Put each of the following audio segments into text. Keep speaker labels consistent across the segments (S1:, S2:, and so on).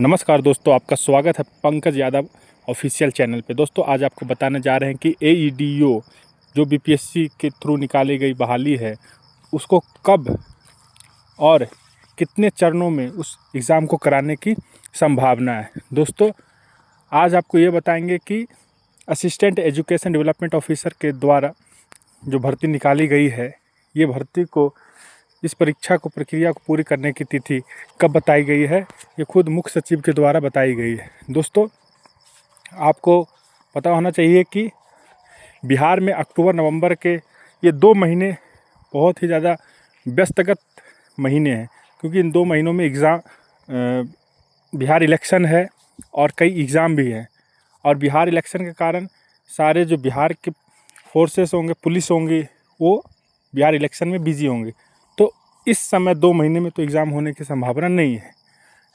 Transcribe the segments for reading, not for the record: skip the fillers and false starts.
S1: नमस्कार दोस्तों, आपका स्वागत है पंकज यादव ऑफिशियल चैनल पे। दोस्तों आज आपको बताने जा रहे हैं कि AEDO जो BPSC के थ्रू निकाली गई बहाली है, उसको कब और कितने चरणों में उस एग्ज़ाम को कराने की संभावना है। दोस्तों आज आपको ये बताएंगे कि असिस्टेंट एजुकेशन डेवलपमेंट ऑफिसर के द्वारा जो भर्ती निकाली गई है, ये भर्ती को इस परीक्षा को प्रक्रिया को पूरी करने की तिथि कब बताई गई है, ये खुद मुख्य सचिव के द्वारा बताई गई है। दोस्तों आपको पता होना चाहिए कि बिहार में अक्टूबर नवंबर के ये 2 महीने बहुत ही ज़्यादा व्यस्तगत महीने हैं, क्योंकि इन 2 महीनों में बिहार इलेक्शन है और कई एग्ज़ाम भी हैं। और बिहार इलेक्शन के कारण सारे जो बिहार के फोर्सेस होंगे, पुलिस होंगी, वो बिहार इलेक्शन में बिजी होंगे। तो इस समय 2 महीने में तो एग्ज़ाम होने की संभावना नहीं है।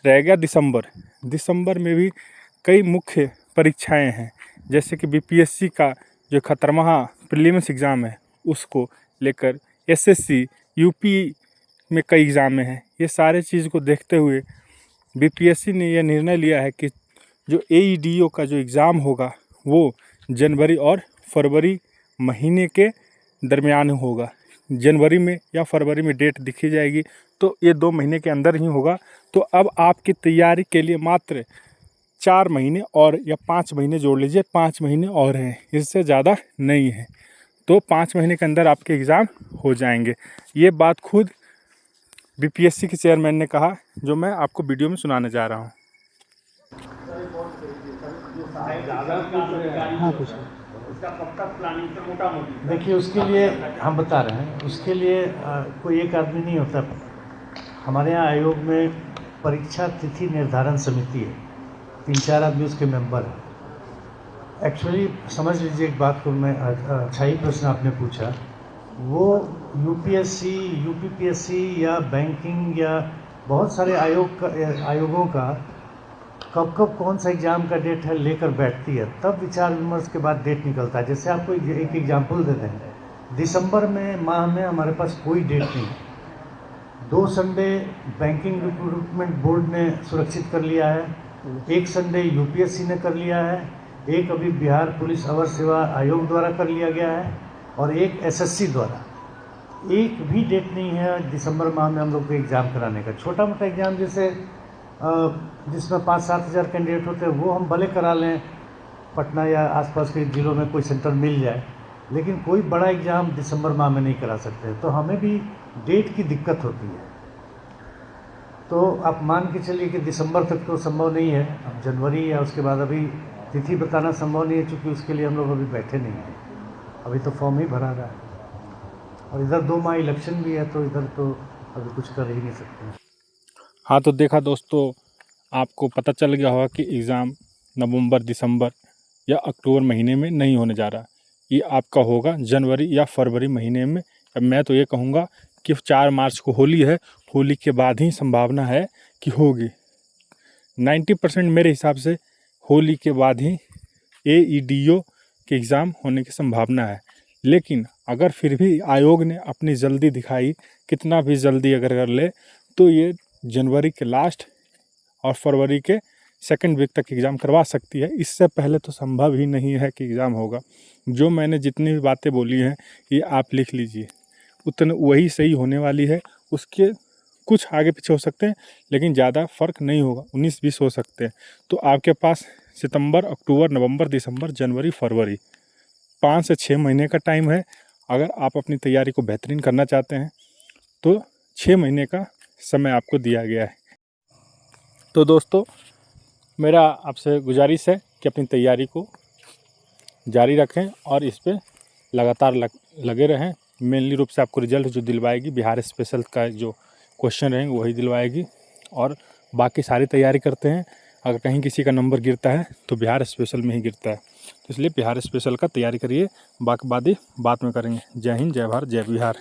S1: रह गया दिसंबर में भी कई मुख्य परीक्षाएं हैं, जैसे कि BPSC का जो 71वां प्रीलिम्स एग्ज़ाम है, उसको लेकर SSC UP में कई एग्ज़ाम हैं। ये सारे चीज़ को देखते हुए BPSC ने यह निर्णय लिया है कि जो AEDO का जो एग्ज़ाम होगा वो जनवरी और फरवरी महीने के दरमियान होगा। जनवरी में या फरवरी में डेट दिखी जाएगी, तो ये 2 महीने के अंदर ही होगा। तो अब आपकी तैयारी के लिए मात्र 4 महीने और या 5 महीने जोड़ लीजिए, 5 महीने और हैं, इससे ज़्यादा नहीं है। तो 5 महीने के अंदर आपके एग्ज़ाम हो जाएंगे। ये बात खुद BPSC के चेयरमैन ने कहा, जो मैं आपको वीडियो में सुनाने जा रहा हूँ।
S2: देखिए, उसके लिए हम बता रहे हैं, उसके लिए कोई एक आदमी नहीं होता। हमारे यहाँ आयोग में परीक्षा तिथि निर्धारण समिति है, 3-4 आदमी उसके मेंबर हैं। एक्चुअली समझ लीजिए एक बात को, मैं अच्छा ही प्रश्न आपने पूछा। वो UPSC, UPPSC या बैंकिंग या बहुत सारे आयोगों का कब कौन सा एग्ज़ाम का डेट है लेकर बैठती है, तब विचार विमर्श के बाद डेट निकलता है। जैसे आपको एक एग्जाम्पल देते हैं, दिसंबर में माह में हमारे पास कोई डेट नहीं है। 2 संडे बैंकिंग रिक्रूटमेंट बोर्ड ने सुरक्षित कर लिया है, 1 संडे UPSC ने कर लिया है, एक अभी बिहार पुलिस अवर सेवा आयोग द्वारा कर लिया गया है और एक SSC द्वारा। एक भी डेट नहीं है दिसंबर माह में हम लोग को एग्ज़ाम कराने का। छोटा मोटा एग्ज़ाम जैसे जिसमें 5-7 हज़ार कैंडिडेट होते हैं, वो हम भले करा लें, पटना या आसपास के जिलों में कोई सेंटर मिल जाए, लेकिन कोई बड़ा एग्ज़ाम दिसंबर माह में नहीं करा सकते। तो हमें भी डेट की दिक्कत होती है। तो आप मान के चलिए कि दिसंबर तक तो संभव नहीं है, अब जनवरी या उसके बाद अभी तिथि बताना संभव नहीं है, क्योंकि उसके लिए हम लोग अभी बैठे नहीं हैं। अभी तो फॉर्म ही भरा रहा है और इधर 2 माह इलेक्शन भी है, तो इधर तो अभी कुछ कर ही नहीं सकते।
S1: हाँ तो देखा दोस्तों, आपको पता चल गया होगा कि एग्ज़ाम नवंबर, दिसंबर या अक्टूबर महीने में नहीं होने जा रहा। ये आपका होगा जनवरी या फरवरी महीने में। अब मैं तो ये कहूँगा कि 4 मार्च को होली है, होली के बाद ही संभावना है कि होगी। 90% मेरे हिसाब से होली के बाद ही AEDO के एग्ज़ाम होने की संभावना है। लेकिन अगर फिर भी आयोग ने अपनी जल्दी दिखाई, कितना भी जल्दी अगर कर ले, तो ये जनवरी के लास्ट और फरवरी के 2nd वीक तक एग्ज़ाम करवा सकती है। इससे पहले तो संभव ही नहीं है कि एग्ज़ाम होगा। जो मैंने जितनी भी बातें बोली हैं, ये आप लिख लीजिए, उतने वही सही होने वाली है। उसके कुछ आगे पीछे हो सकते हैं, लेकिन ज़्यादा फ़र्क नहीं होगा, 19-20 हो सकते हैं। तो आपके पास सितंबर, अक्टूबर, नवंबर, दिसंबर, जनवरी, फरवरी 5 से 6 महीने का टाइम है। अगर आप अपनी तैयारी को बेहतरीन करना चाहते हैं तो 6 महीने का समय आपको दिया गया है। तो दोस्तों मेरा आपसे गुजारिश है कि अपनी तैयारी को जारी रखें और इस पे लगातार लगे रहें। मेनली रूप से आपको रिजल्ट जो दिलवाएगी, बिहार स्पेशल का जो क्वेश्चन रहेंगे वही दिलवाएगी, और बाकी सारी तैयारी करते हैं। अगर कहीं किसी का नंबर गिरता है तो बिहार स्पेशल में ही गिरता है, तो इसलिए बिहार स्पेशल का तैयारी करिए। बाकी बात में करेंगे। जय हिंद, जय भारत, जय बिहार।